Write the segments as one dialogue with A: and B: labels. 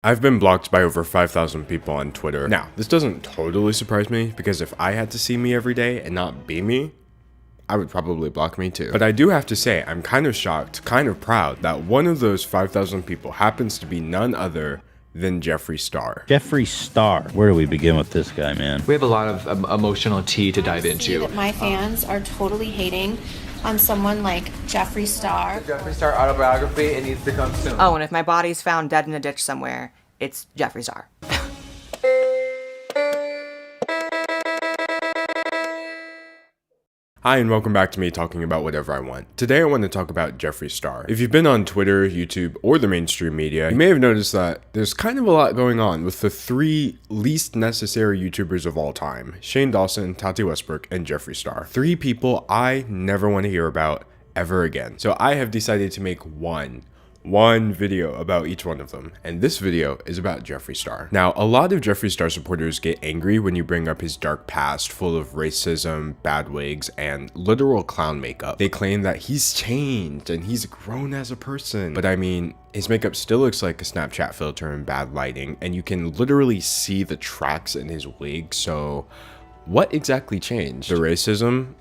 A: I've been blocked by over 5,000 people on Twitter. Now, this doesn't totally surprise me because if I had to see me every day and not be me, I would probably block me too. But I do have to say, I'm kind of shocked, kind of proud that one of those 5,000 people happens to be none other than Jeffery Star.
B: Jeffery Star. Where do we begin with this guy, man?
C: We have a lot of emotional tea to dive into.
D: That my fans are totally hating on someone like Jeffery Star.
C: Jeffery Star autobiography, it needs to come soon.
E: Oh, and if my body's found dead in a ditch somewhere, it's Jeffery Star.
A: Hi and welcome back to me talking about whatever I want. Today I want to talk about Jeffery Star. If you've been on Twitter, YouTube, or the mainstream media, you may have noticed that there's kind of a lot going on with the three least necessary YouTubers of all time: Shane Dawson, Tati Westbrook, and Jeffery Star. Three people I never want to hear about ever again. So I have decided to make one video about each one of them, and this video is about Jeffery Star. Now, a lot of Jeffery Star supporters get angry when you bring up his dark past full of racism, bad wigs, and literal clown makeup. They claim that he's changed and he's grown as a person, but I mean, his makeup still looks like a Snapchat filter in bad lighting, and you can literally see the tracks in his wig, so what exactly changed? The racism?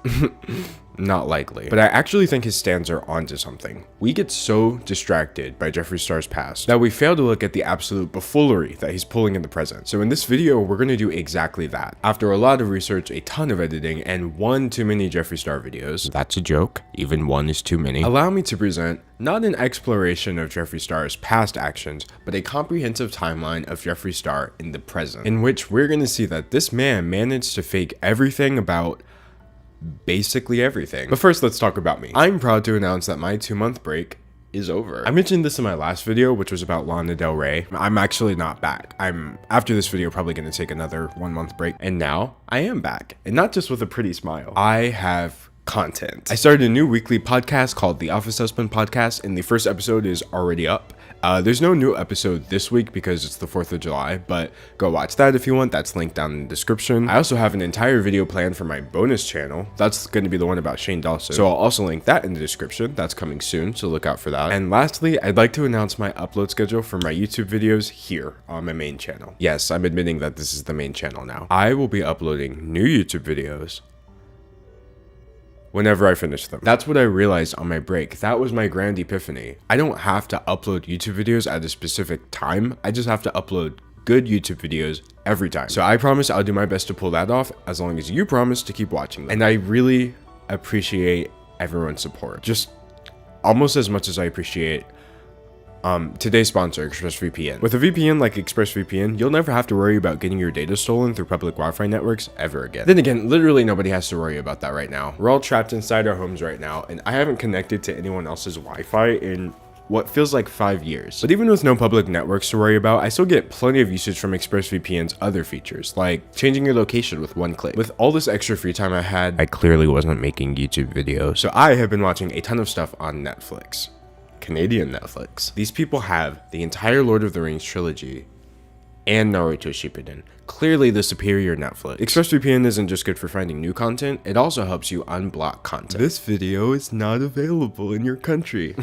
A: Not likely. But I actually think his stands are onto something. We get so distracted by Jeffery Star's past that we fail to look at the absolute buffoonery that he's pulling in the present. So in this video, we're going to do exactly that. After a lot of research, a ton of editing, and one too many Jeffery Star videos — that's a joke, even one is too many — allow me to present not an exploration of Jeffery Star's past actions, but a comprehensive timeline of Jeffery Star in the present, in which we're going to see that this man managed to fake everything about basically everything. But first, let's talk about me. I'm proud to announce that my 2-month break is over. I mentioned this in my last video, which was about Lana Del Rey. I'm actually not back. After this video, probably going to take another 1-month break. And now I am back, and not just with a pretty smile. I have content. I started a new weekly podcast called the Office Husband Podcast, and the first episode is already up. There's no new episode this week because it's the 4th of July, but go watch that if you want. That's linked down in the description. I also have an entire video planned for my bonus channel. That's going to be the one about Shane Dawson, so I'll also link that in the description. That's coming soon, so look out for that. And lastly, I'd like to announce my upload schedule for my YouTube videos here on my main channel. Yes, I'm admitting that this is the main channel now. I will be uploading new YouTube videos whenever I finish them. That's what I realized on my break. That was my grand epiphany. I don't have to upload YouTube videos at a specific time. I just have to upload good YouTube videos every time. So I promise I'll do my best to pull that off, as long as you promise to keep watching them. And I really appreciate everyone's support, just almost as much as I appreciate today's sponsor, ExpressVPN. With a VPN like ExpressVPN, you'll never have to worry about getting your data stolen through public Wi-Fi networks ever again. Then again, literally nobody has to worry about that right now. We're all trapped inside our homes right now, and I haven't connected to anyone else's Wi-Fi in what feels like 5 years. But even with no public networks to worry about, I still get plenty of usage from ExpressVPN's other features, like changing your location with one click. With all this extra free time I had, I clearly wasn't making YouTube videos, so I have been watching a ton of stuff on Netflix. Canadian Netflix. These people have the entire Lord of the Rings trilogy and Naruto Shippuden. Clearly the superior Netflix. ExpressVPN isn't just good for finding new content, it also helps you unblock content. This video is not available in your country.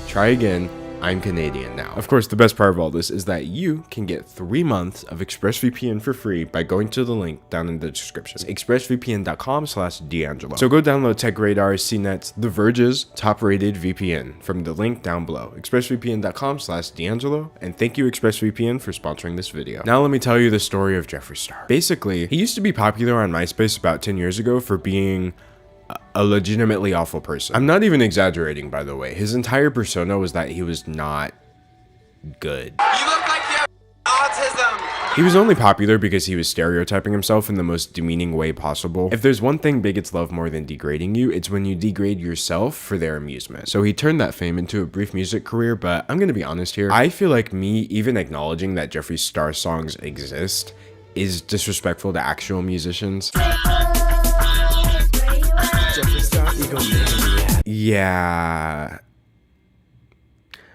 A: Try again. I'm Canadian now. Of course, the best part of all this is that you can get 3 months of ExpressVPN for free by going to the link down in the description. It's expressvpn.com/D'Angelo. So go download TechRadar, CNET's, The Verge's top-rated VPN from the link down below. expressvpn.com/D'Angelo, and thank you ExpressVPN for sponsoring this video. Now let me tell you the story of Jeffery Star. Basically, he used to be popular on MySpace about 10 years ago for being a legitimately awful person. I'm not even exaggerating, by the way. His entire persona was that he was not good.
C: You look like you have autism!
A: He was only popular because he was stereotyping himself in the most demeaning way possible. If there's one thing bigots love more than degrading you, it's when you degrade yourself for their amusement. So he turned that fame into a brief music career, but I'm gonna be honest here. I feel like me even acknowledging that Jeffery Star songs exist is disrespectful to actual musicians. Yeah.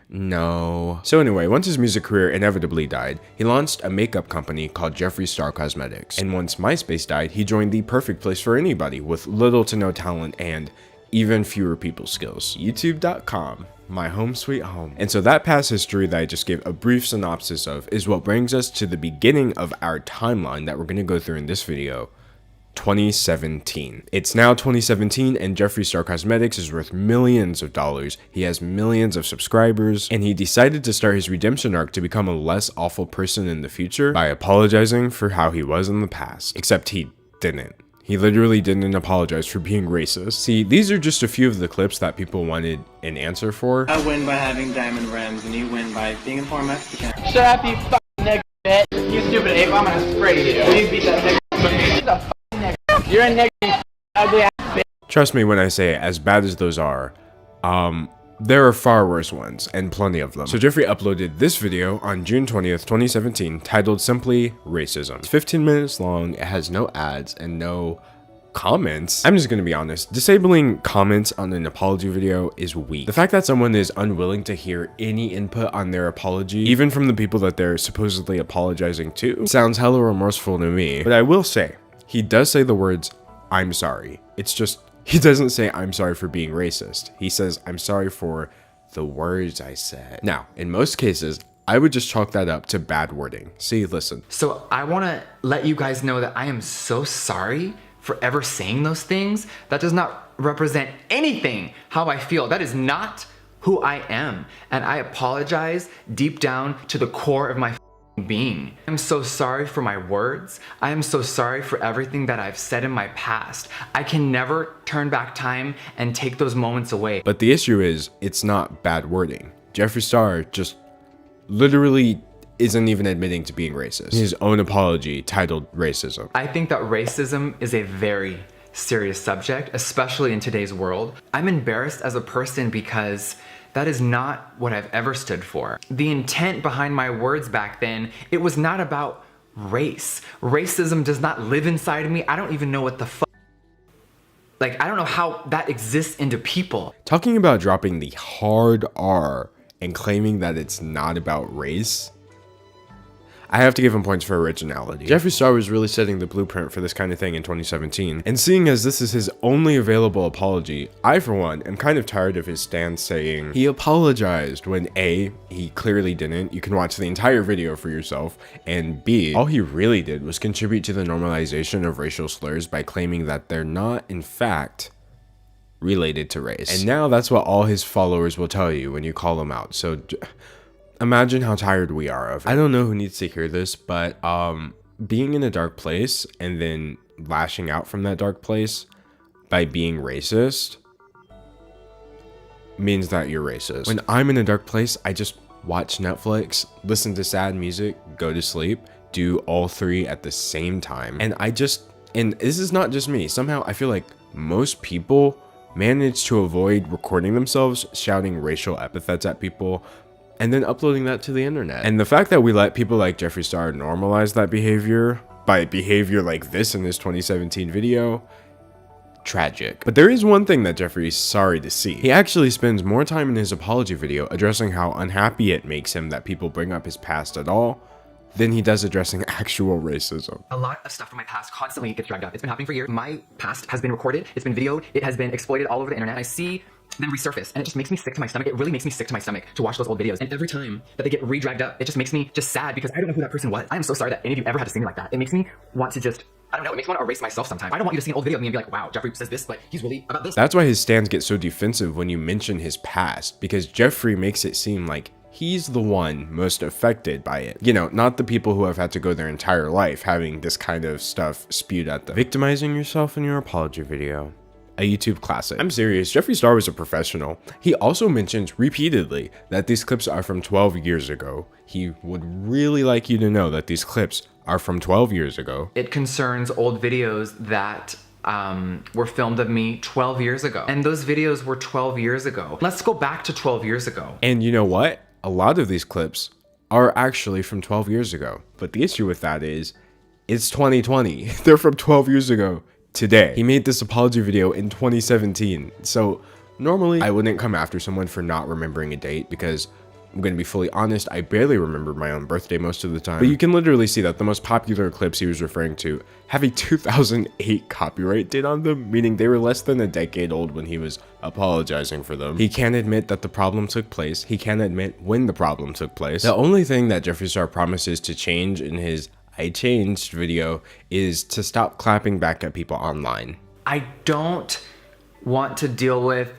A: No. So anyway, once his music career inevitably died, he launched a makeup company called Jeffery Star Cosmetics. And once MySpace died, he joined the perfect place for anybody with little to no talent and even fewer people skills: YouTube.com. my home sweet home. And so that past history that I just gave a brief synopsis of is what brings us to the beginning of our timeline that we're going to go through in this video. 2017. It's now 2017 and Jeffery Star Cosmetics is worth millions of dollars. He has millions of subscribers and he decided to start his redemption arc to become a less awful person in the future by apologizing for how he was in the past. Except he didn't. He literally didn't apologize for being racist. See, these are just a few of the clips that people wanted an answer for.
F: I win by having diamond rims and you win by being a poor Mexican.
G: Shut up, you fucking nigga, bitch. You stupid ape, I'm gonna spray you. You beat that nigga. He's a fucking nigga. You're a nigga, you ugly ass bitch.
A: Trust me when I say, as bad as those are, there are far worse ones, and plenty of them. So Jeffery uploaded this video on June 20th, 2017, titled simply Racism. It's 15 minutes long, it has no ads and no comments. I'm just gonna be honest, disabling comments on an apology video is weak. The fact that someone is unwilling to hear any input on their apology, even from the people that they're supposedly apologizing to, sounds hella remorseful to me. But I will say, he does say the words, "I'm sorry." It's just, he doesn't say, "I'm sorry for being racist." He says, "I'm sorry for the words I said." Now, in most cases, I would just chalk that up to bad wording. See, listen.
H: So I want to let you guys know that I am so sorry for ever saying those things. That does not represent anything how I feel. That is not who I am. And I apologize deep down to the core of my being. I'm so sorry for my words. I am so sorry for everything that I've said in my past. I can never turn back time and take those moments away.
A: But the issue is, it's not bad wording. Jeffree Star just literally isn't even admitting to being racist. His own apology titled Racism.
H: I think that racism is a very serious subject, especially in today's world. I'm embarrassed as a person because that is not what I've ever stood for. The intent behind my words back then, it was not about race. Racism does not live inside of me. I don't even know what the fuck. Like, I don't know how that exists into people.
A: Talking about dropping the hard R and claiming that it's not about race, I have to give him points for originality. Jeffery Star was really setting the blueprint for this kind of thing in 2017, and seeing as this is his only available apology, I for one am kind of tired of his stance saying he apologized when A, he clearly didn't, you can watch the entire video for yourself, and B, all he really did was contribute to the normalization of racial slurs by claiming that they're not, in fact, related to race. And now that's what all his followers will tell you when you call them out. So imagine how tired we are of it. I don't know who needs to hear this, but being in a dark place and then lashing out from that dark place by being racist means that you're racist. When I'm in a dark place, I just watch Netflix, listen to sad music, go to sleep, do all three at the same time. And this is not just me. Somehow I feel like most people manage to avoid recording themselves shouting racial epithets at people and then uploading that to the internet. And the fact that we let people like Jeffery Star normalize that behavior by behavior like this in his 2017 video, tragic. But there is one thing that Jeffrey's sorry to see. He actually spends more time in his apology video addressing how unhappy it makes him that people bring up his past at all than he does addressing actual racism.
H: A lot of stuff from my past constantly gets dragged up. It's been happening for years. My past has been recorded, it's been videoed, it has been exploited all over the internet. I see them resurface and it just makes me sick to my stomach. It really makes me sick to my stomach to watch those old videos. And every time that they get re-dragged up, it just makes me just sad because I don't know who that person was. I am so sorry that any of you ever had to see me like that. It makes me want to just, I don't know, it makes me want to erase myself sometimes. I don't want you to see an old video of me and be like, wow, Jeffrey says this, but he's really about this.
A: That's why his stands get so defensive when you mention his past, because Jeffrey makes it seem like he's the one most affected by it. You know, not the people who have had to go their entire life having this kind of stuff spewed at them. Victimizing yourself in your apology video. A YouTube classic. I'm serious, Jeffery Star was a professional. He also mentions repeatedly that these clips are from 12 years ago. He would really like you to know that these clips are from 12 years ago.
H: It concerns old videos that were filmed of me 12 years ago. And those videos were 12 years ago. Let's go back to 12 years ago.
A: And you know what? A lot of these clips are actually from 12 years ago. But the issue with that is, it's 2020. They're from 12 years ago. Today. He made this apology video in 2017. So normally I wouldn't come after someone for not remembering a date because I'm gonna be fully honest, I barely remember my own birthday most of the time. But you can literally see that the most popular clips he was referring to have a 2008 copyright date on them, meaning they were less than a decade old when he was apologizing for them. He can't admit that the problem took place. He can't admit when the problem took place. The only thing that Jeffree Star promises to change in his I Changed video is to stop clapping back at people online.
H: I don't want to deal with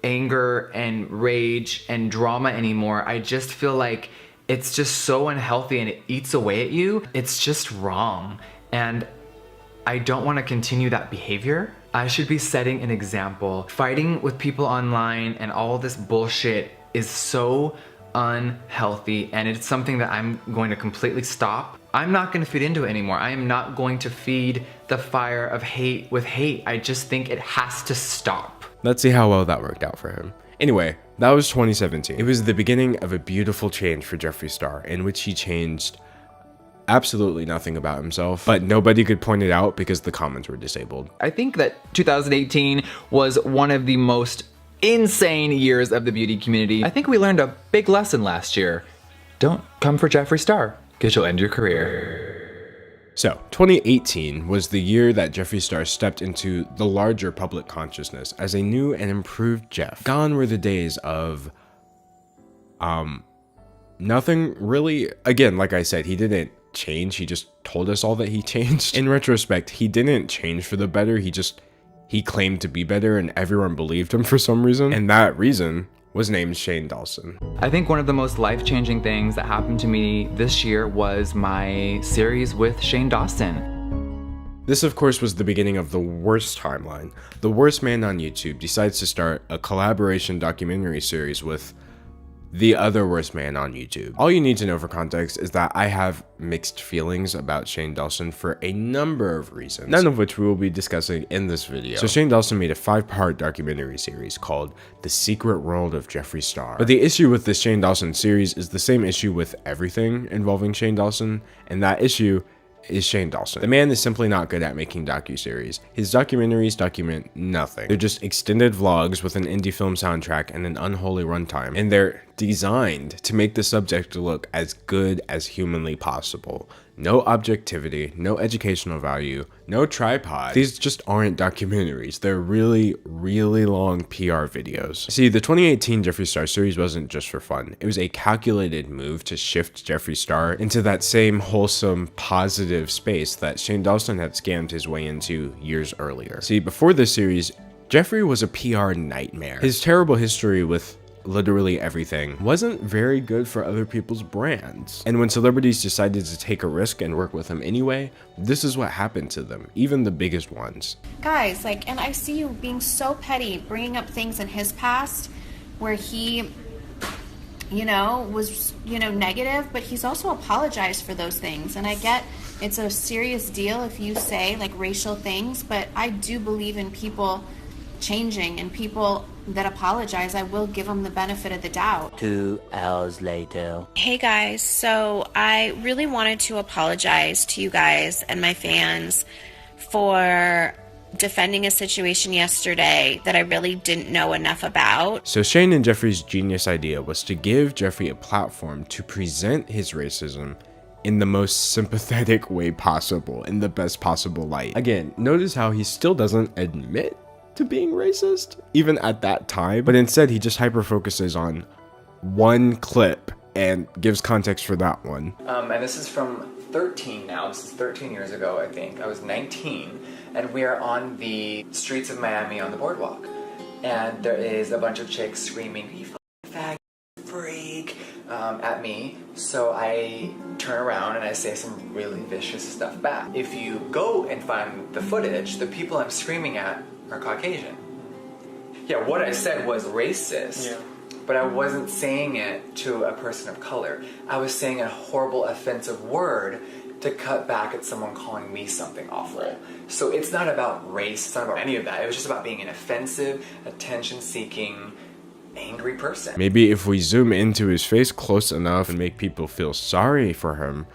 H: anger and rage and drama anymore. I just feel like it's just so unhealthy and it eats away at you. It's just wrong. And I don't want to continue that behavior. I should be setting an example. Fighting with people online and all this bullshit is so unhealthy, and it's something that I'm going to completely stop. I'm not going to feed into it anymore. I am not going to feed the fire of hate with hate. I just think it has to stop.
A: Let's see how well that worked out for him. Anyway, that was 2017. It was the beginning of a beautiful change for Jeffery Star, in which he changed absolutely nothing about himself, but nobody could point it out because the comments were disabled.
H: I think that 2018 was one of the most insane years of the beauty community. I think we learned a big lesson last year. Don't come for Jeffery Star, because you'll end your career.
A: So, 2018 was the year that Jeffery Star stepped into the larger public consciousness as a new and improved Jeff. Gone were the days of, nothing really. Again, like I said, he didn't change, he just told us all that he changed. In retrospect, he didn't change for the better, he claimed to be better and everyone believed him for some reason, and that reason was named Shane Dawson.
H: I think one of the most life-changing things that happened to me this year was my series with Shane Dawson.
A: This of course was the beginning of the worst timeline. The worst man on YouTube decides to start a collaboration documentary series with the other worst man on YouTube. All you need to know for context is that I have mixed feelings about Shane Dawson for a number of reasons, none of which we will be discussing in this video. So Shane Dawson made a 5-part documentary series called The Secret World of Jeffery Star. But the issue with this Shane Dawson series is the same issue with everything involving Shane Dawson, and that issue is Shane Dawson. The man is simply not good at making docuseries. His documentaries document nothing. They're just extended vlogs with an indie film soundtrack and an unholy runtime, and they're designed to make the subject look as good as humanly possible. No objectivity, no educational value, no tripod. These just aren't documentaries. They're really, really long PR videos. See, the 2018 Jeffery Star series wasn't just for fun. It was a calculated move to shift Jeffery Star into that same wholesome, positive space that Shane Dawson had scammed his way into years earlier. See, before this series, Jeffery was a PR nightmare. His terrible history with literally everything wasn't very good for other people's brands. And when celebrities decided to take a risk and work with him anyway, this is what happened to them, even the biggest ones.
D: Guys, like, and I see you being so petty, bringing up things in his past where he, was, negative, but he's also apologized for those things. And I get it's a serious deal if you say, like, racial things, but I do believe in people changing, and people that apologize, I will give them the benefit of the doubt.
I: 2 hours later.
D: Hey guys, so I really wanted to apologize to you guys and my fans for defending a situation yesterday that I really didn't know enough about.
A: So Shane and Jeffrey's genius idea was to give Jeffrey a platform to present his racism in the most sympathetic way possible, in the best possible light. Again, notice how he still doesn't admit to being racist, even at that time, but instead he just hyper focuses on one clip and gives context for that one.
H: And this is from 13 now. This is 13 years ago, I think. I was 19, and we are on the streets of Miami on the boardwalk. And there is a bunch of chicks screaming, "You fucking fag freak," at me. So I turn around and I say some really vicious stuff back. If you go and find the footage, the people I'm screaming at are Caucasian. Yeah, what I said was racist, but I wasn't saying it to a person of color. I was saying a horrible, offensive word to cut back at someone calling me something awful. So it's not about race, it's not about any of that. It was just about being an offensive, attention-seeking, angry person.
A: Maybe if we zoom into his face close enough and make people feel sorry for him,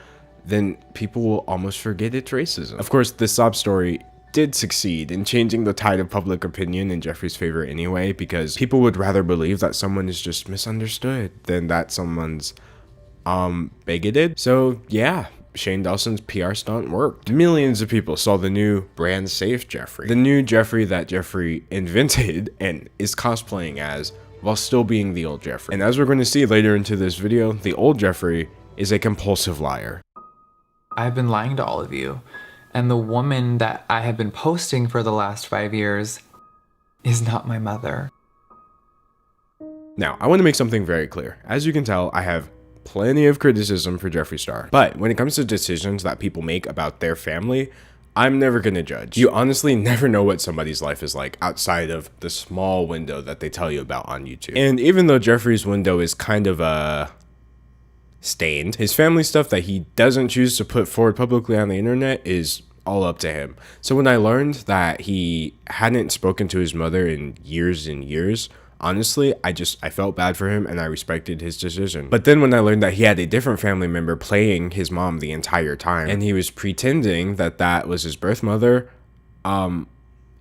A: then people will almost forget it's racism. Of course, this sob story did succeed in changing the tide of public opinion in Jeffrey's favor anyway, because people would rather believe that someone is just misunderstood than that someone's bigoted. So yeah, Shane Dawson's PR stunt worked. Millions of people saw the new brand safe Jeffrey, the new Jeffrey that Jeffrey invented and is cosplaying as, while still being the old Jeffrey. And as we're going to see later into this video, the old Jeffrey is a compulsive liar.
H: I've been lying to all of you, and the woman that I have been posting for the last 5 years is not my mother.
A: Now, I want to make something very clear. As you can tell, I have plenty of criticism for Jeffree Star, but when it comes to decisions that people make about their family, I'm never gonna judge. You honestly never know what somebody's life is like outside of the small window that they tell you about on YouTube. And even though Jeffrey's window is kind of stained, his family stuff that he doesn't choose to put forward publicly on the internet is all up to him. So when I learned that he hadn't spoken to his mother in years and years, honestly, I felt bad for him and I respected his decision. But then when I learned that he had a different family member playing his mom the entire time and he was pretending that that was his birth mother,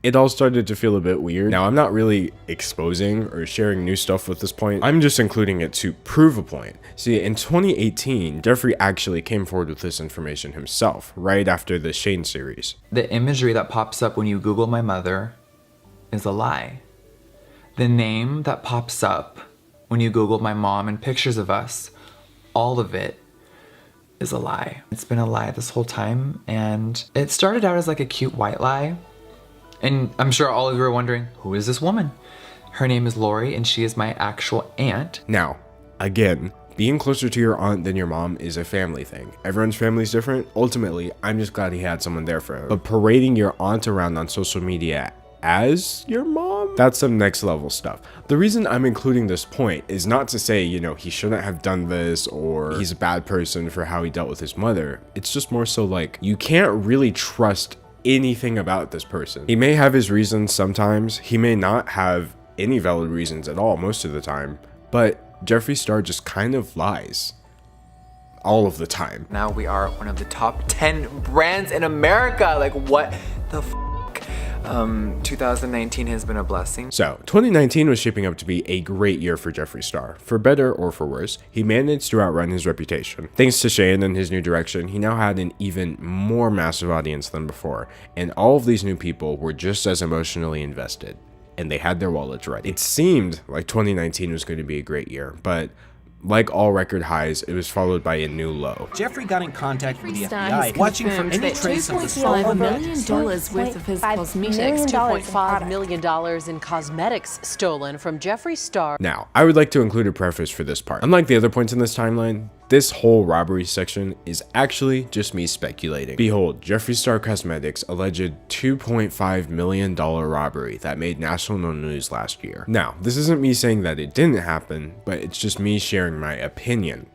A: it all started to feel a bit weird. Now, I'm not really exposing or sharing new stuff with this point. I'm just including it to prove a point. See, in 2018, Jeffrey actually came forward with this information himself, right after the Shane series.
H: The imagery that pops up when you Google my mother is a lie. The name that pops up when you Google my mom and pictures of us, all of it is a lie. It's been a lie this whole time, and it started out as like a cute white lie. And I'm sure all of you are wondering, who is this woman? Her name is Lori, and she is my actual aunt.
A: Now, again, being closer to your aunt than your mom is a family thing. Everyone's family is different. Ultimately, I'm just glad he had someone there for him. But parading your aunt around on social media as your mom? That's some next level stuff. The reason I'm including this point is not to say, you know, he shouldn't have done this or he's a bad person for how he dealt with his mother. It's just more so like, you can't really trust anything about this person. He may have his reasons sometimes. He may not have any valid reasons at all most of the time. But Jeffree Star just kind of lies all of the time.
H: Now we are one of the top 10 brands in America. Like, what the f***? 2019 has been a blessing.
A: So 2019 was shaping up to be a great year for Jeffree Star. For better or for worse, he managed to outrun his reputation. Thanks to Shane and his new direction, he now had an even more massive audience than before, and all of these new people were just as emotionally invested, and they had their wallets ready. It seemed like 2019 was going to be a great year, but like all record highs, it was followed by a new low.
J: Jeffrey got in contact with the
K: Star
J: FBI, watching for any trace of the
K: $2.5 million worth of his cosmetics, $2.5 million in cosmetics stolen from Jeffree Star.
A: Now, I would like to include a preface for this part. Unlike the other points in this timeline, this whole robbery section is actually just me speculating. Behold, Jeffree Star Cosmetics' alleged $2.5 million robbery that made national news last year. Now, this isn't me saying that it didn't happen, but it's just me sharing my opinion,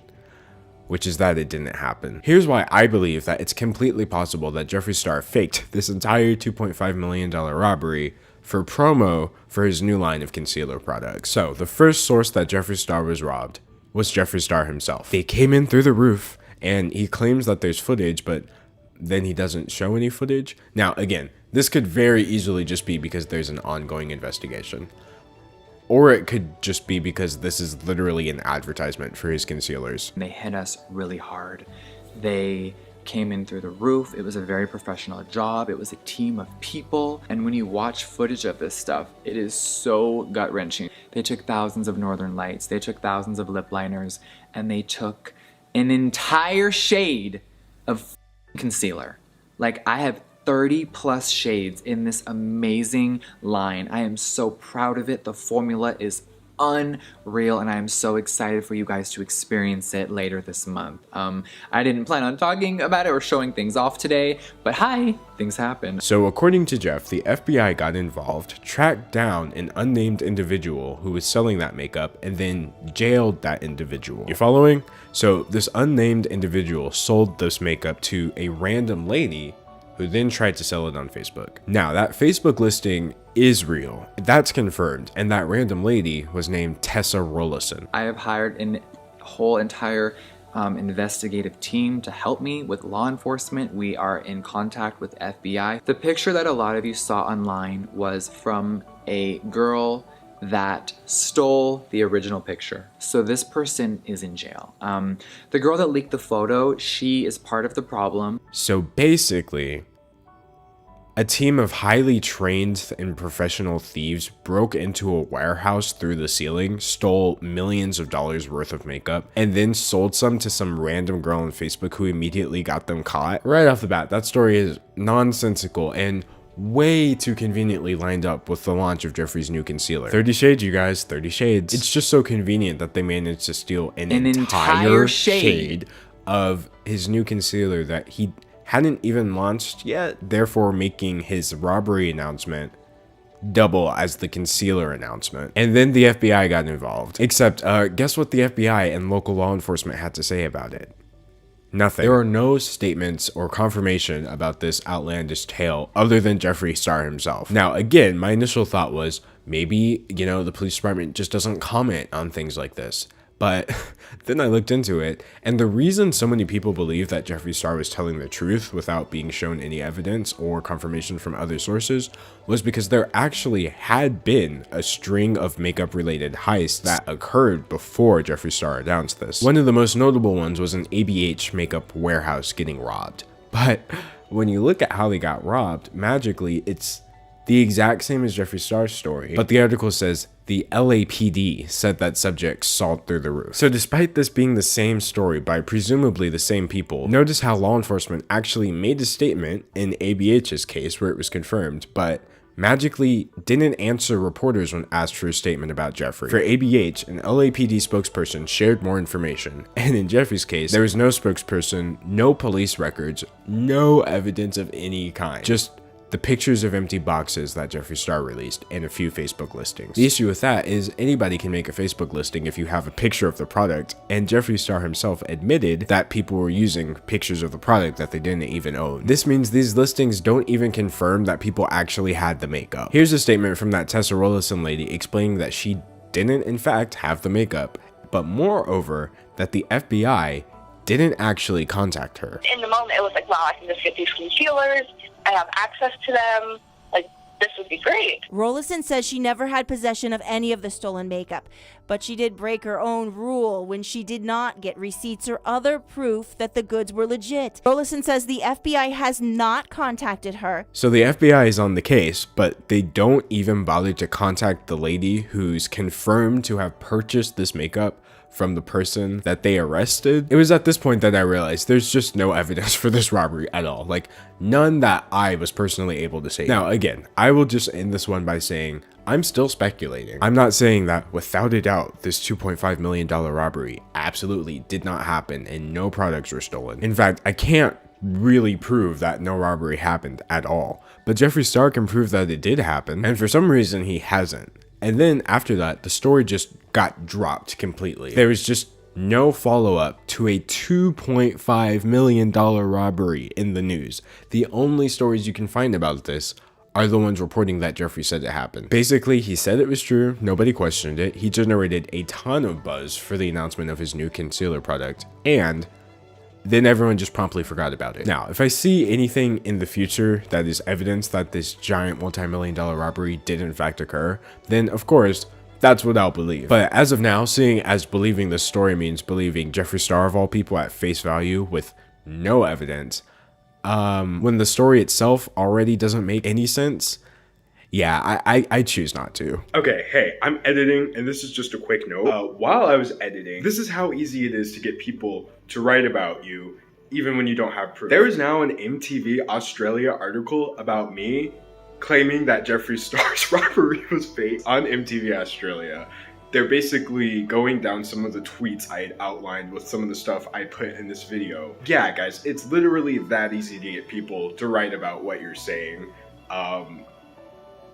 A: which is that it didn't happen. Here's why I believe that it's completely possible that Jeffree Star faked this entire $2.5 million robbery for promo for his new line of concealer products. So, the first source that Jeffree Star was robbed was Jeffree Star himself. They came in through the roof, and he claims that there's footage, but then he doesn't show any footage. Now, again, this could very easily just be because there's an ongoing investigation. Or it could just be because this is literally an advertisement for his concealers.
H: They hit us really hard. They came in through the roof. It was a very professional job. It was a team of people. And when you watch footage of this stuff, it is so gut-wrenching. They took thousands of Northern Lights. They took thousands of lip liners. And they took an entire shade of concealer. Like, I have 30 plus shades in this amazing line. I am so proud of it. The formula is unreal, and I am so excited for you guys to experience it later this month. I didn't plan on talking about it or showing things off today, but hi, things happen.
A: So according to Jeff, the FBI got involved, tracked down an unnamed individual who was selling that makeup, and then jailed that individual. You following? So this unnamed individual sold this makeup to a random lady who then tried to sell it on Facebook. Now, that Facebook listing is real. That's confirmed. And that random lady was named Tessa Rollison.
H: I have hired a whole entire investigative team to help me with law enforcement. We are in contact with FBI. The picture that a lot of you saw online was from a girl that stole the original picture. So this person is in jail. The girl that leaked the photo, she is part of the problem.
A: So basically, a team of highly trained and professional thieves broke into a warehouse through the ceiling, stole millions of dollars worth of makeup, and then sold some to some random girl on Facebook who immediately got them caught. Right off the bat, that story is nonsensical and way too conveniently lined up with the launch of Jeffrey's new concealer. 30 shades, you guys, 30 shades. It's just so convenient that they managed to steal an entire shade of his new concealer that he hadn't even launched yet, therefore making his robbery announcement double as the concealer announcement. And then the FBI got involved. Except, guess what the FBI and local law enforcement had to say about it? Nothing. There are no statements or confirmation about this outlandish tale other than Jeffree Star himself. Now, again, my initial thought was maybe, you know, the police department just doesn't comment on things like this. But then I looked into it, and the reason so many people believe that Jeffree Star was telling the truth without being shown any evidence or confirmation from other sources was because there actually had been a string of makeup-related heists that occurred before Jeffree Star announced this. One of the most notable ones was an ABH makeup warehouse getting robbed. But when you look at how they got robbed, magically, it's the exact same as Jeffree Star's story, but the article says the LAPD said that subjects sawed through the roof. So despite this being the same story by presumably the same people, notice how law enforcement actually made a statement in ABH's case where it was confirmed, but magically didn't answer reporters when asked for a statement about Jeffrey. For ABH, an LAPD spokesperson shared more information, and in Jeffrey's case, there was no spokesperson, no police records, no evidence of any kind, just the pictures of empty boxes that Jeffree Star released and a few Facebook listings. The issue with that is anybody can make a Facebook listing if you have a picture of the product, and Jeffree Star himself admitted that people were using pictures of the product that they didn't even own. This means these listings don't even confirm that people actually had the makeup. Here's a statement from that Tessa Rollison lady explaining that she didn't in fact have the makeup, but moreover, that the FBI didn't actually contact her.
L: In the moment, it was like, wow, I can just get these concealers. I have access to them. Like, this would be great.
M: Rollison says she never had possession of any of the stolen makeup, but she did break her own rule when she did not get receipts or other proof that the goods were legit. Rollison says the FBI has not contacted her.
A: So the FBI is on the case, but they don't even bother to contact the lady who's confirmed to have purchased this makeup from the person that they arrested. It was at this point that I realized there's just no evidence for this robbery at all. Like, none that I was personally able to say. Now, again, I will just end this one by saying I'm still speculating. I'm not saying that without a doubt this $2.5 million robbery absolutely did not happen and no products were stolen. In fact, I can't really prove that no robbery happened at all. But Jeffree Star can prove that it did happen, and for some reason he hasn't. And then after that, the story just got dropped completely. There was just no follow-up to a $2.5 million robbery in the news. The only stories you can find about this are the ones reporting that Jeffrey said it happened. Basically, he said it was true, nobody questioned it, he generated a ton of buzz for the announcement of his new concealer product, and then everyone just promptly forgot about it. Now, if I see anything in the future that is evidence that this giant multi-million-dollar robbery did in fact occur, then of course, that's what I'll believe. But as of now, seeing as believing this story means believing Jeffree Star of all people at face value with no evidence, when the story itself already doesn't make any sense, yeah, I choose not to.
N: Okay, hey, I'm editing, and this is just a quick note. While I was editing, this is how easy it is to get people to write about you, even when you don't have proof. There is now an MTV Australia article about me claiming that Jeffree Star's robbery was fake on MTV Australia. They're basically going down some of the tweets I had outlined with some of the stuff I put in this video. Yeah, guys, it's literally that easy to get people to write about what you're saying.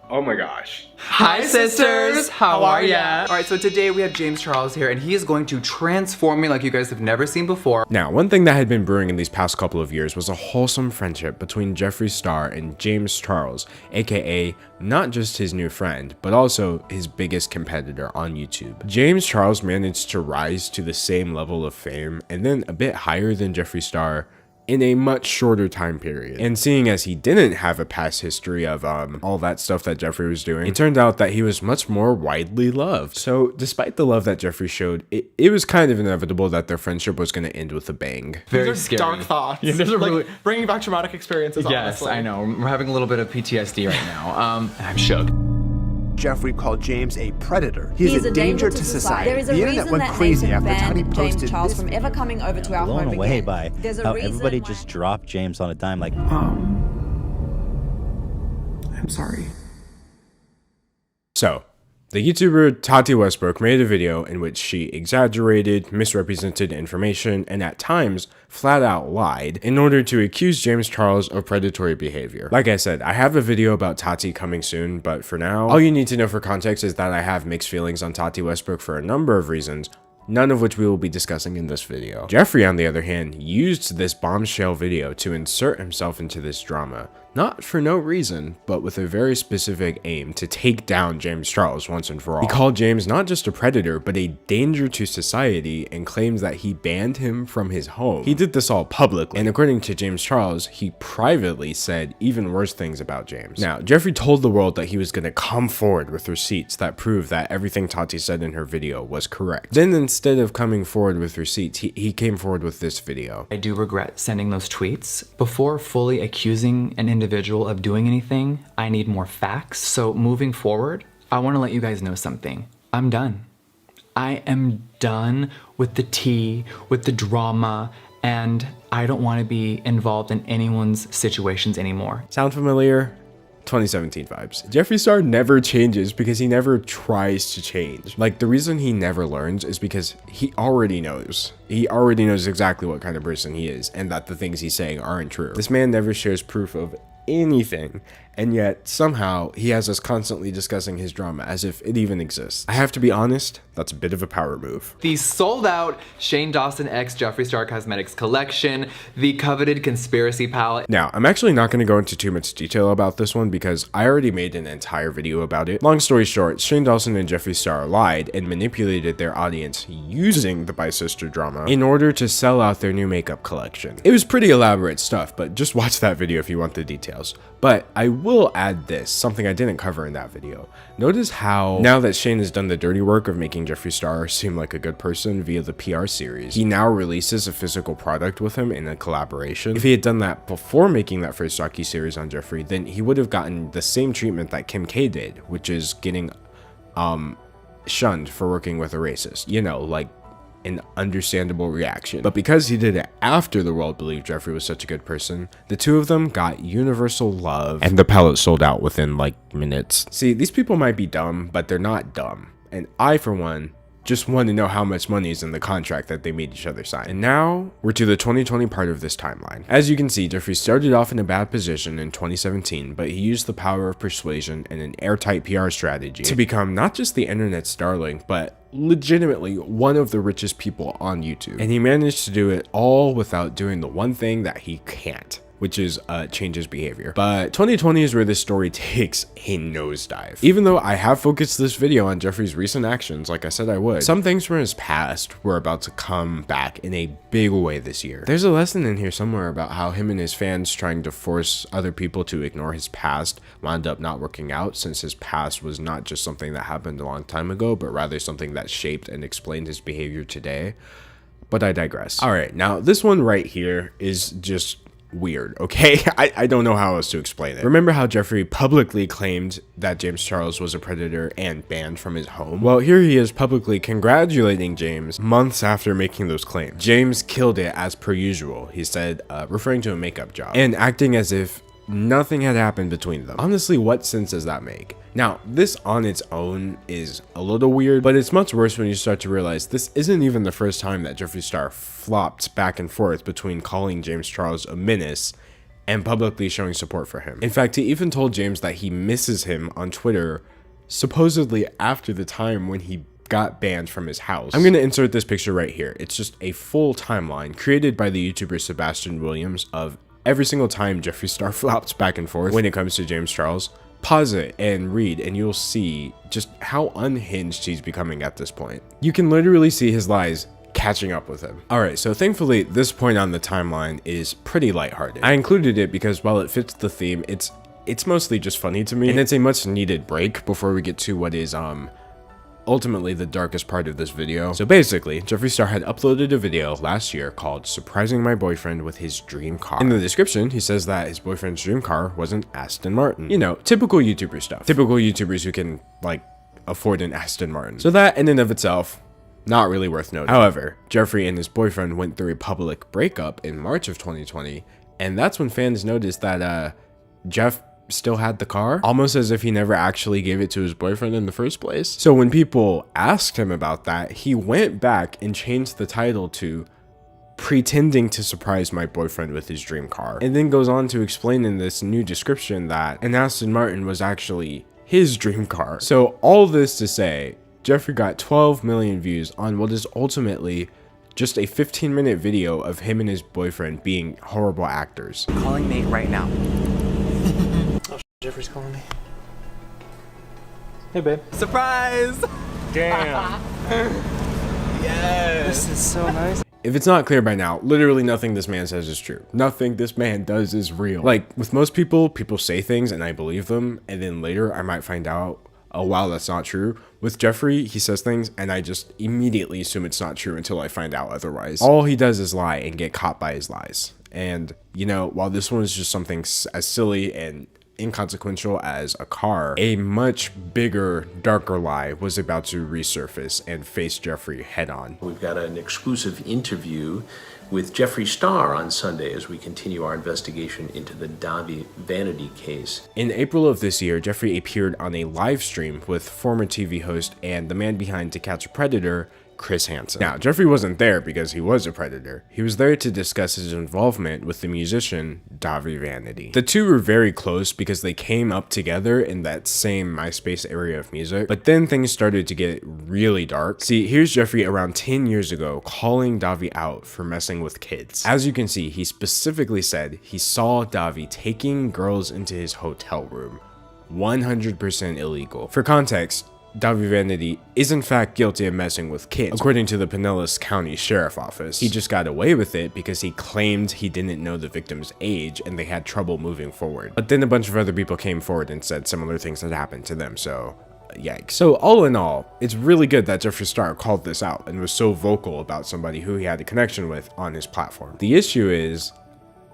N: Oh my gosh.
H: Hi sisters, how are ya? All right, so today we have James Charles here and he is going to transform me like you guys have never seen before.
A: Now, one thing that had been brewing in these past couple of years was a wholesome friendship between Jeffree Star and James Charles, aka not just his new friend, but also his biggest competitor on YouTube. James Charles managed to rise to the same level of fame and then a bit higher than Jeffree Star in a much shorter time period. And seeing as he didn't have a past history of all that stuff that Jeffree was doing, it turned out that he was much more widely loved. So despite the love that Jeffree showed, it was kind of inevitable that their friendship was going to end with a bang.
H: Very
G: These are
H: scary.
G: dark thoughts.
H: Yeah, these are
G: like,
H: really...
G: bringing back traumatic experiences,
H: Yes,
G: honestly.
H: I know. We're having a little bit of PTSD right now. And I'm shook.
O: Jeffrey called James a predator. He's a danger to society.
P: There is a
O: the
P: reason
O: internet went
P: that
O: crazy
P: Nathan
O: after Tony
P: banned
O: posted
P: James Charles
O: this
P: from ever coming over to our
B: Blown
P: home
B: away
P: again.
B: by
P: There's a
B: how
P: reason
B: everybody
P: why-
B: just dropped James on a dime like,
Q: I'm sorry.
A: So, the YouTuber Tati Westbrook made a video in which she exaggerated, misrepresented information, and at times flat out lied in order to accuse James Charles of predatory behavior. Like I said, I have a video about Tati coming soon, but for now, all you need to know for context is that I have mixed feelings on Tati Westbrook for a number of reasons, none of which we will be discussing in this video. Jeffrey, on the other hand, used this bombshell video to insert himself into this drama, not for no reason, but with a very specific aim to take down James Charles once and for all. He called James not just a predator, but a danger to society and claims that he banned him from his home. He did this all publicly, and according to James Charles, he privately said even worse things about James. Now, Jeffrey told the world that he was going to come forward with receipts that prove that everything Tati said in her video was correct. Then instead of coming forward with receipts, he came forward with this video.
H: I do regret sending those tweets. Before fully accusing an individual of doing anything, I need more facts. So moving forward, I want to let you guys know something. I'm done. I am done with the tea, with the drama, and I don't want to be involved in anyone's situations anymore.
A: Sound familiar? 2017 vibes. Jeffree Star never changes because he never tries to change. Like, the reason he never learns is because he already knows. He already knows exactly what kind of person he is and that the things he's saying aren't true. This man never shares proof of anything, and yet somehow he has us constantly discussing his drama as if it even exists. I have to be honest, that's a bit of a power move.
H: The sold out Shane Dawson X Jeffree Star Cosmetics collection, the coveted conspiracy palette.
A: Now, I'm actually not going to go into too much detail about this one because I already made an entire video about it. Long story short, Shane Dawson and Jeffree Star lied and manipulated their audience using the bi-sister drama in order to sell out their new makeup collection. It was pretty elaborate stuff, but just watch that video if you want the details. But I will add this, something I didn't cover in that video. Notice how now that Shane has done the dirty work of making Jeffree Star seem like a good person via the PR series, he now releases a physical product with him in a collaboration. If he had done that before making that first docu-series on Jeffrey, then he would have gotten the same treatment that Kim K did, which is getting shunned for working with a racist. You know, like an understandable reaction. But because he did it after the world believed Jeffrey was such a good person, the two of them got universal love and the palette sold out within like minutes. See, these people might be dumb, but they're not dumb. And I, for one, just want to know how much money is in the contract that they made each other sign. And now we're to the 2020 part of this timeline. As you can see, Jeffrey started off in a bad position in 2017, but he used the power of persuasion and an airtight PR strategy to become not just the internet's darling, but legitimately one of the richest people on YouTube. And he managed to do it all without doing the one thing that he can't, which is change his behavior. But 2020 is where this story takes a nosedive. Even though I have focused this video on Jeffrey's recent actions, like I said I would, some things from his past were about to come back in a big way this year. There's a lesson in here somewhere about how him and his fans trying to force other people to ignore his past wound up not working out, since his past was not just something that happened a long time ago, but rather something that shaped and explained his behavior today. But I digress. All right, now this one right here is just weird, okay? I don't know how else to explain it. Remember how Jeffrey publicly claimed that James Charles was a predator and banned from his home? Well, here he is publicly congratulating James months after making those claims. James killed it as per usual, he said, referring to a makeup job, and acting as if nothing had happened between them. Honestly, what sense does that make? Now, this on its own is a little weird, but it's much worse when you start to realize this isn't even the first time that Jeffree Star flopped back and forth between calling James Charles a menace and publicly showing support for him. In fact, he even told James that he misses him on Twitter, supposedly after the time when he got banned from his house. I'm gonna insert this picture right here. It's just a full timeline created by the YouTuber Sebastian Williams of every single time Jeffree Star flops back and forth when it comes to James Charles. Pause it and read and you'll see just how unhinged he's becoming at this point. You can literally see his lies catching up with him. Alright, so thankfully this point on the timeline is pretty lighthearted. I included it because while it fits the theme, it's mostly just funny to me, and it's a much needed break before we get to what is ultimately the darkest part of this video. So basically, Jeffery Star had uploaded a video last year called Surprising My Boyfriend with His Dream Car. In the description, he says that his boyfriend's dream car was an Aston Martin. You know, typical YouTuber stuff. Typical YouTubers who can, like, afford an Aston Martin. So that in and of itself, not really worth noting. However, Jeffrey and his boyfriend went through a public breakup in March of 2020, and that's when fans noticed that Jeff still had the car, almost as if he never actually gave it to his boyfriend in the first place. So when people asked him about that, he went back and changed the title to Pretending to Surprise My Boyfriend with His Dream Car, and then goes on to explain in this new description that an Aston Martin was actually his dream car. So all this to say, Jeffrey got 12 million views on what is ultimately just a 15-minute video of him and his boyfriend being horrible actors.
E: Calling Nate right now.
J: Jeffrey's calling me. Hey, babe.
E: Surprise!
J: Damn.
E: Yes! This is so nice.
A: If it's not clear by now, literally nothing this man says is true. Nothing this man does is real. Like, with most people say things and I believe them, and then later I might find out, oh wow, that's not true. With Jeffrey, he says things and I just immediately assume it's not true until I find out otherwise. All he does is lie and get caught by his lies. And, you know, while this one is just something as silly and inconsequential as a car, a much bigger, darker lie was about to resurface and face Jeffrey head on.
P: We've got an exclusive interview with Jeffree Star on Sunday as we continue our investigation into the Davi Vanity case.
A: In April of this year, Jeffrey appeared on a live stream with former TV host and the man behind To Catch a Predator, Chris Hansen. Now, Jeffrey wasn't there because he was a predator. He was there to discuss his involvement with the musician Davi Vanity. The two were very close because they came up together in that same MySpace area of music, but then things started to get really dark. See, here's Jeffrey around 10 years ago calling Davi out for messing with kids. As you can see, he specifically said he saw Davi taking girls into his hotel room. 100% illegal. For context, Davi Vanity is in fact guilty of messing with kids, according to the Pinellas County Sheriff Office. He just got away with it because he claimed he didn't know the victim's age and they had trouble moving forward. But then a bunch of other people came forward and said similar things had happened to them, so yikes. So all in all, it's really good that Jeffree Star called this out and was so vocal about somebody who he had a connection with on his platform. The issue is,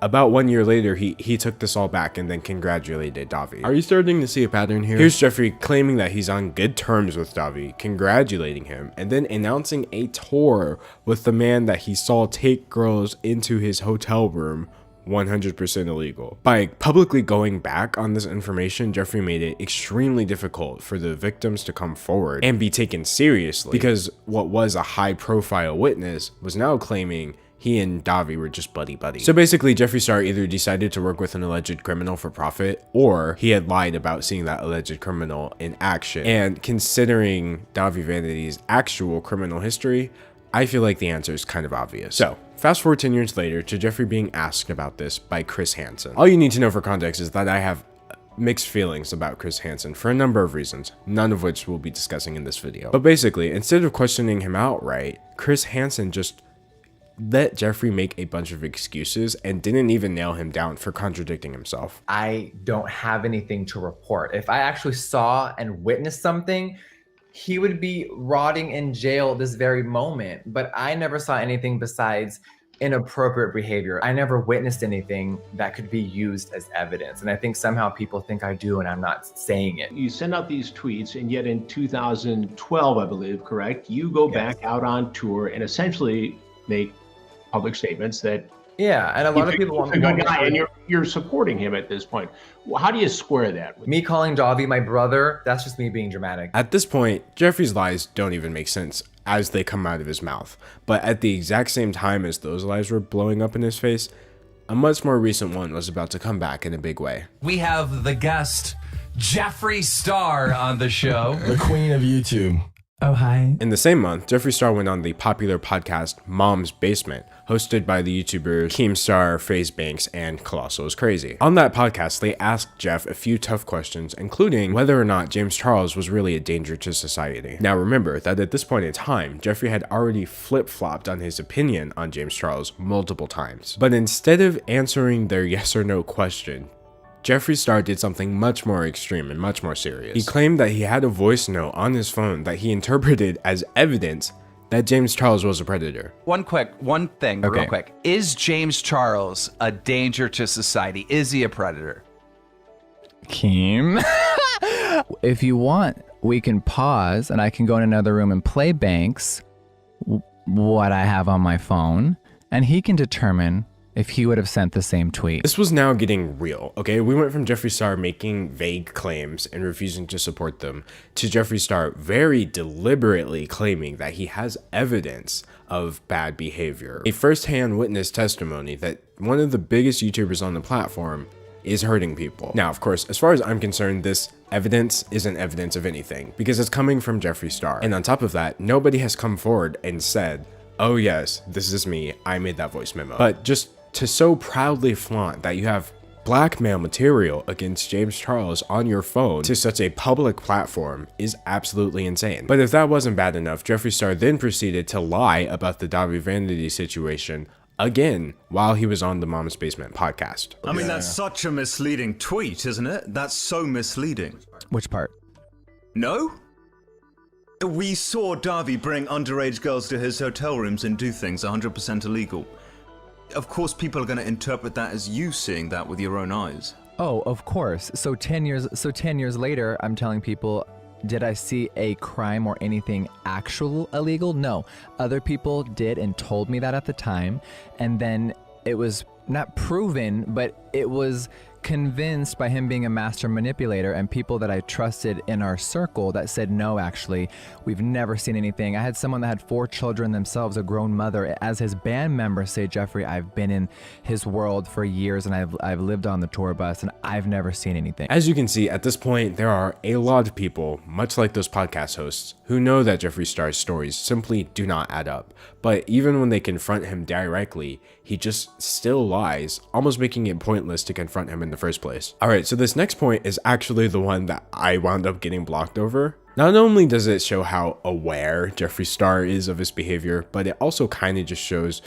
A: about 1 year later, he took this all back and then congratulated Davi. Are you starting to see a pattern here? Here's Jeffrey claiming that he's on good terms with Davi, congratulating him, and then announcing a tour with the man that he saw take girls into his hotel room, 100% illegal. By publicly going back on this information, Jeffrey made it extremely difficult for the victims to come forward and be taken seriously, because what was a high-profile witness was now claiming he and Davi were just buddy-buddy. So basically, Jeffree Star either decided to work with an alleged criminal for profit, or he had lied about seeing that alleged criminal in action. And considering Davi Vanity's actual criminal history, I feel like the answer is kind of obvious. So, fast forward 10 years later to Jeffrey being asked about this by Chris Hansen. All you need to know for context is that I have mixed feelings about Chris Hansen for a number of reasons, none of which we'll be discussing in this video. But basically, instead of questioning him outright, Chris Hansen just let Jeffrey make a bunch of excuses and didn't even nail him down for contradicting himself.
H: I don't have anything to report. If I actually saw and witnessed something, he would be rotting in jail this very moment. But I never saw anything besides inappropriate behavior. I never witnessed anything that could be used as evidence. And I think somehow people think I do and I'm not saying it.
Q: You send out these tweets, and yet in 2012, I believe, correct? You go back out on tour and essentially make public statements that
H: and a lot of people want
Q: a good guy, and you're supporting him at this point. Well, how do you square that with
H: me calling Davi my brother? That's just me being dramatic.
A: At this point, Jeffrey's lies don't even make sense as they come out of his mouth. But at the exact same time as those lies were blowing up in his face, a much more recent one was about to come back in a big way.
R: We have the guest, Jeffery Star, on the show.
S: The queen of YouTube.
R: Oh, hi.
A: In the same month, Jeffree Star went on the popular podcast Mom's Basement, hosted by the YouTubers Keemstar, FaZe Banks, and Colossal is Crazy. On that podcast, they asked Jeff a few tough questions, including whether or not James Charles was really a danger to society. Now remember that at this point in time, Jeffrey had already flip-flopped on his opinion on James Charles multiple times. But instead of answering their yes or no question, Jeffree Star did something much more extreme and much more serious. He claimed that he had a voice note on his phone that he interpreted as evidence that James Charles was a predator.
R: One thing, real quick. Is James Charles a danger to society? Is he a predator?
T: Keem. If you want, we can pause and I can go in another room and play Banks what I have on my phone, and he can determine if he would have sent the same tweet.
A: This was now getting real, okay? We went from Jeffree Star making vague claims and refusing to support them to Jeffree Star very deliberately claiming that he has evidence of bad behavior. A first-hand witness testimony that one of the biggest YouTubers on the platform is hurting people. Now, of course, as far as I'm concerned, this evidence isn't evidence of anything because it's coming from Jeffree Star. And on top of that, nobody has come forward and said, oh yes, this is me, I made that voice memo. But just to so proudly flaunt that you have blackmail material against James Charles on your phone to such a public platform is absolutely insane. But if that wasn't bad enough, Jeffree Star then proceeded to lie about the Davi Vanity situation again while he was on the Mom's Basement podcast.
U: I mean, that's such a misleading tweet, isn't it? That's so misleading.
T: Which part?
U: No? We saw Davi bring underage girls to his hotel rooms and do things 100% illegal. Of course, people are going to interpret that as you seeing that with your own eyes.
T: Oh, of course. So 10 years later, I'm telling people, did I see a crime or anything actual illegal? No. Other people did and told me that at the time. And then it was not proven, but it was convinced by him being a master manipulator and people that I trusted in our circle that said, no, actually, we've never seen anything. I had someone that had 4 children themselves, a grown mother, as his band member say, Jeffrey, I've been in his world for years and I've lived on the tour bus and I've never seen anything.
A: As you can see, at this point, there are a lot of people, much like those podcast hosts, who know that Jeffree Star's stories simply do not add up. But even when they confront him directly, he just still lies, almost making it pointless to confront him in the first place. Alright, so this next point is actually the one that I wound up getting blocked over. Not only does it show how aware Jeffree Star is of his behavior, but it also kind of just shows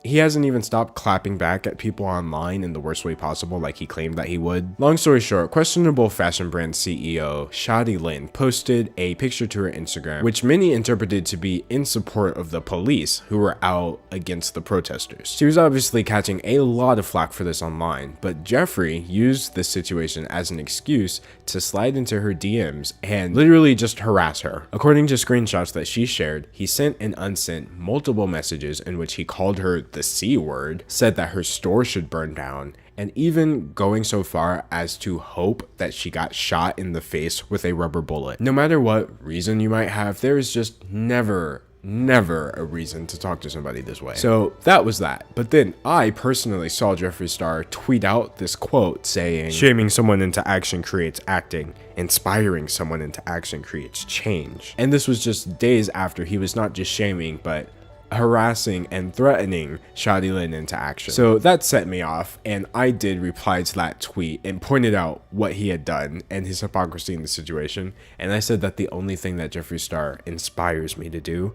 A: he hasn't even stopped clapping back at people online in the worst way possible like he claimed that he would. Long story short, questionable fashion brand CEO Shadi Lin posted a picture to her Instagram, which many interpreted to be in support of the police who were out against the protesters. She was obviously catching a lot of flack for this online, but Jeffrey used this situation as an excuse to slide into her DMs and literally just harass her. According to screenshots that she shared, he sent and unsent multiple messages in which he called her the C word, said that her store should burn down, and even going so far as to hope that she got shot in the face with a rubber bullet. No matter what reason you might have, there is just never a reason to talk to somebody this way. So that was that. But then I personally saw Jeffree Star tweet out this quote saying, shaming someone into action creates acting, inspiring someone into action creates change. And this was just days after he was not just shaming, but harassing and threatening Shadi Lin into action. So that set me off, and I did reply to that tweet and pointed out what he had done and his hypocrisy in the situation. And I said that the only thing that Jeffree Star inspires me to do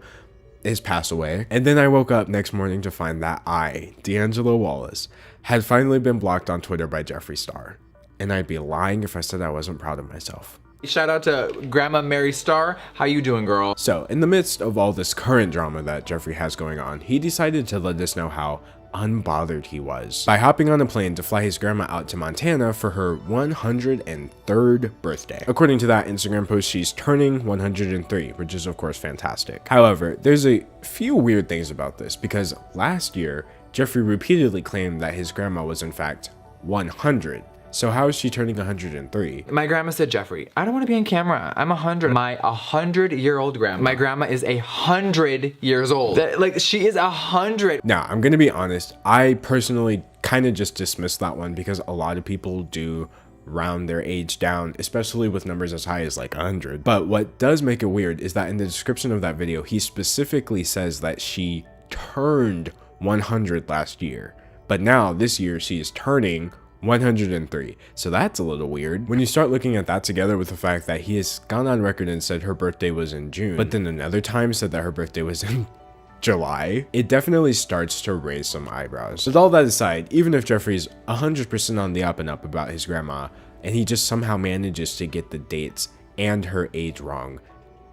A: is pass away. And then I woke up next morning to find that I, D'Angelo Wallace, had finally been blocked on Twitter by Jeffree Star. And I'd be lying if I said I wasn't proud of myself.
H: Shout out to Grandma Mary Star. How you doing, girl?
A: So, in the midst of all this current drama that Jeffrey has going on, he decided to let us know how unbothered he was by hopping on a plane to fly his grandma out to Montana for her 103rd birthday. According to that Instagram post, she's turning 103, which is of course fantastic. However, there's a few weird things about this because last year, Jeffrey repeatedly claimed that his grandma was in fact 100. So how is she turning 103?
H: My grandma said, Jeffrey, I don't want to be on camera. I'm 100. My 100-year-old grandma. My grandma is 100 years old. Like, she is 100.
A: Now, I'm gonna be honest. I personally kind of just dismiss that one because a lot of people do round their age down, especially with numbers as high as like 100. But what does make it weird is that in the description of that video, he specifically says that she turned 100 last year, but now this year she is turning 103. So that's a little weird when you start looking at that together with the fact that he has gone on record and said her birthday was in June, but then another time said that her birthday was in July. It definitely starts to raise some eyebrows. With all that aside, even if Jeffrey's 100% on the up and up about his grandma, and he just somehow manages to get the dates and her age wrong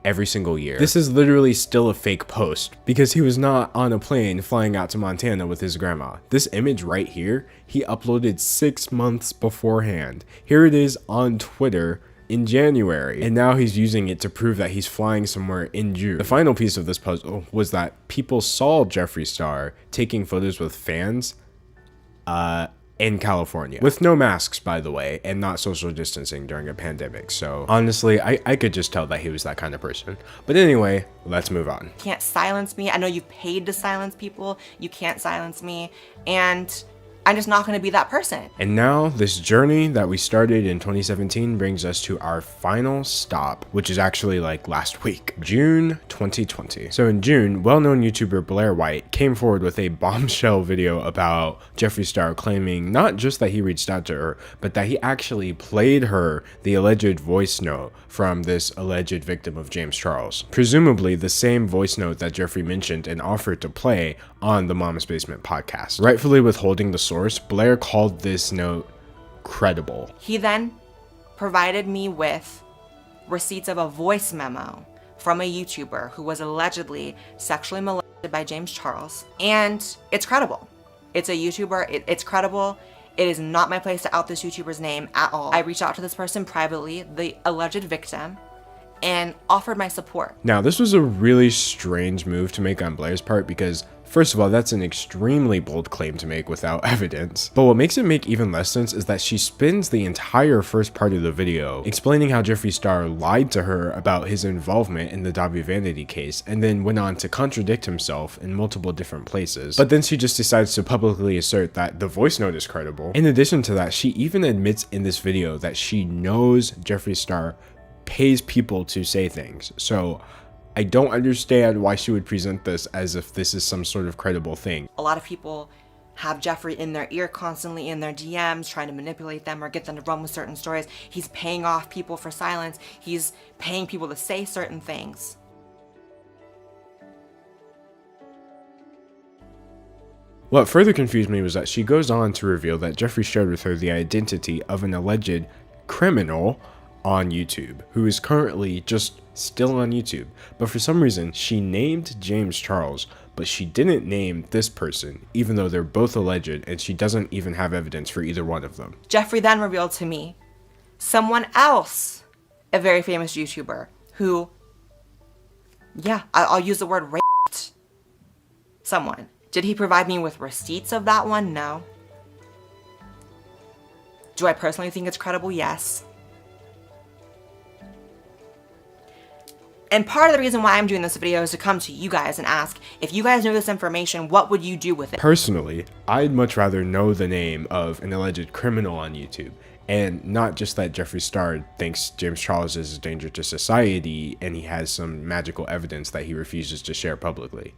A: every single year, this is literally still a fake post because he was not on a plane flying out to Montana with his grandma. This image right here, he uploaded 6 months beforehand. Here it is on Twitter in January, and now he's using it to prove that he's flying somewhere in June. The final piece of this puzzle was that people saw Jeffree Star taking photos with fans in California with no masks, by the way, and not social distancing during a pandemic. So honestly, I could just tell that he was that kind of person. But anyway, let's move on.
E: You can't silence me. I know you paid to silence people. You can't silence me, and I'm just not going to be that person.
A: And now this journey that we started in 2017 brings us to our final stop, which is actually like last week, June 2020. So in June, well-known YouTuber Blair White came forward with a bombshell video about Jeffree Star claiming not just that he reached out to her, but that he actually played her the alleged voice note from this alleged victim of James Charles. Presumably the same voice note that Jeffrey mentioned and offered to play on the Mama's Basement podcast. Rightfully withholding the source, Blair called this note credible.
E: He then provided me with receipts of a voice memo from a YouTuber who was allegedly sexually molested by James Charles, and it's credible. It's a YouTuber, it's credible. It is not my place to out this YouTuber's name at all. I reached out to this person privately, the alleged victim, and offered my support.
A: Now, this was a really strange move to make on Blair's part because, first of all, that's an extremely bold claim to make without evidence. But what makes it make even less sense is that she spends the entire first part of the video explaining how Jeffree Star lied to her about his involvement in the Davi Vanity case and then went on to contradict himself in multiple different places. But then she just decides to publicly assert that the voice note is credible. In addition to that, she even admits in this video that she knows Jeffree Star pays people to say things. So I don't understand why she would present this as if this is some sort of credible thing.
E: A lot of people have Jeffrey in their ear constantly in their DMs, trying to manipulate them or get them to run with certain stories. He's paying off people for silence. He's paying people to say certain things.
A: What further confused me was that she goes on to reveal that Jeffrey shared with her the identity of an alleged criminal on YouTube, who is currently just still on YouTube. But for some reason, she named James Charles, but she didn't name this person, even though they're both alleged and she doesn't even have evidence for either one of them.
E: Jeffrey then revealed to me someone else, a very famous YouTuber, who, yeah, I'll use the word raped someone. Did he provide me with receipts of that one? No. Do I personally think it's credible? Yes. And part of the reason why I'm doing this video is to come to you guys and ask, if you guys know this information, what would you do with it?
A: Personally, I'd much rather know the name of an alleged criminal on YouTube, and not just that Jeffree Star thinks James Charles is a danger to society and he has some magical evidence that he refuses to share publicly.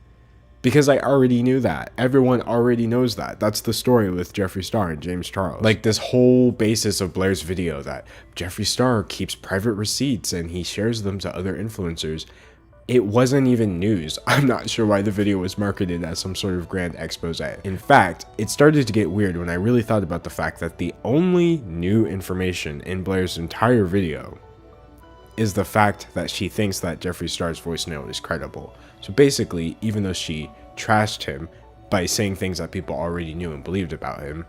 A: Because I already knew that. Everyone already knows that. That's the story with Jeffree Star and James Charles. Like this whole basis of Blair's video that Jeffree Star keeps private receipts and he shares them to other influencers. It wasn't even news. I'm not sure why the video was marketed as some sort of grand expose. In fact, it started to get weird when I really thought about the fact that the only new information in Blair's entire video is the fact that she thinks that Jeffree Star's voice note is credible. So basically, even though she trashed him by saying things that people already knew and believed about him,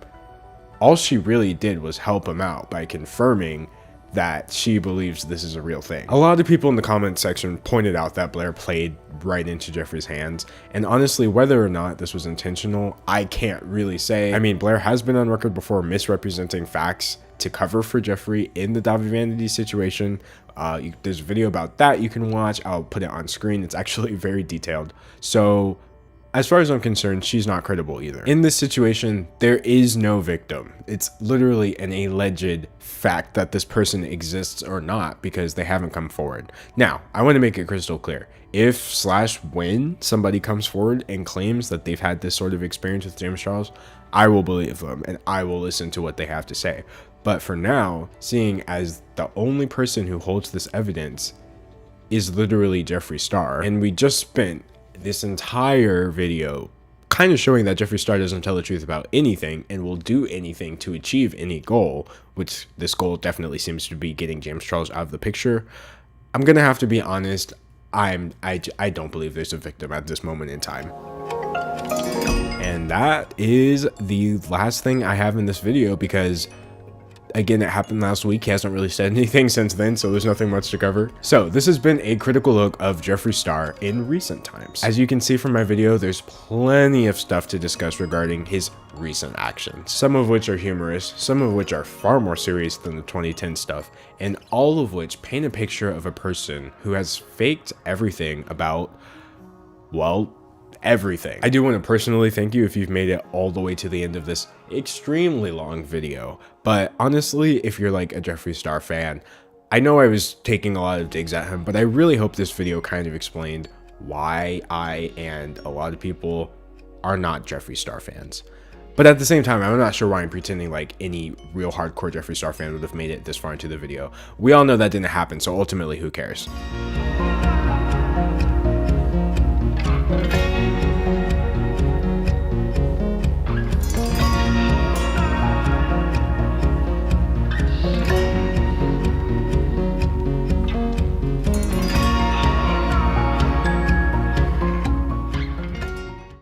A: all she really did was help him out by confirming that she believes this is a real thing. A lot of people in the comment section pointed out that Blair played right into Jeffrey's hands, and honestly, whether or not this was intentional, I can't really say. I mean, Blair has been on record before misrepresenting facts to cover for Jeffrey in the Davi Vanity situation. There's a video about that you can watch. I'll put it on screen. It's actually very detailed. So as far as I'm concerned, she's not credible either. In this situation, there is no victim. It's literally an alleged fact that this person exists or not because they haven't come forward. Now, I want to make it crystal clear. If/when somebody comes forward and claims that they've had this sort of experience with James Charles, I will believe them and I will listen to what they have to say. But for now, seeing as the only person who holds this evidence is literally Jeffery Star, and we just spent this entire video kind of showing that Jeffery Star doesn't tell the truth about anything and will do anything to achieve any goal, which this goal definitely seems to be getting James Charles out of the picture. I'm gonna have to be honest, I don't believe there's a victim at this moment in time. And that is the last thing I have in this video because, again, it happened last week. He hasn't really said anything since then, so there's nothing much to cover. So this has been a critical look of Jeffery Star in recent times. As you can see from my video, there's plenty of stuff to discuss regarding his recent actions, some of which are humorous, some of which are far more serious than the 2010 stuff, and all of which paint a picture of a person who has faked everything about, well, everything. I do want to personally thank you if you've made it all the way to the end of this extremely long video, but honestly, if you're like a Jeffery Star fan, I know I was taking a lot of digs at him, but I really hope this video kind of explained why I and a lot of people are not Jeffery Star fans. But at the same time, I'm not sure why I'm pretending like any real hardcore Jeffery Star fan would have made it this far into the video. We all know that didn't happen, so ultimately, who cares?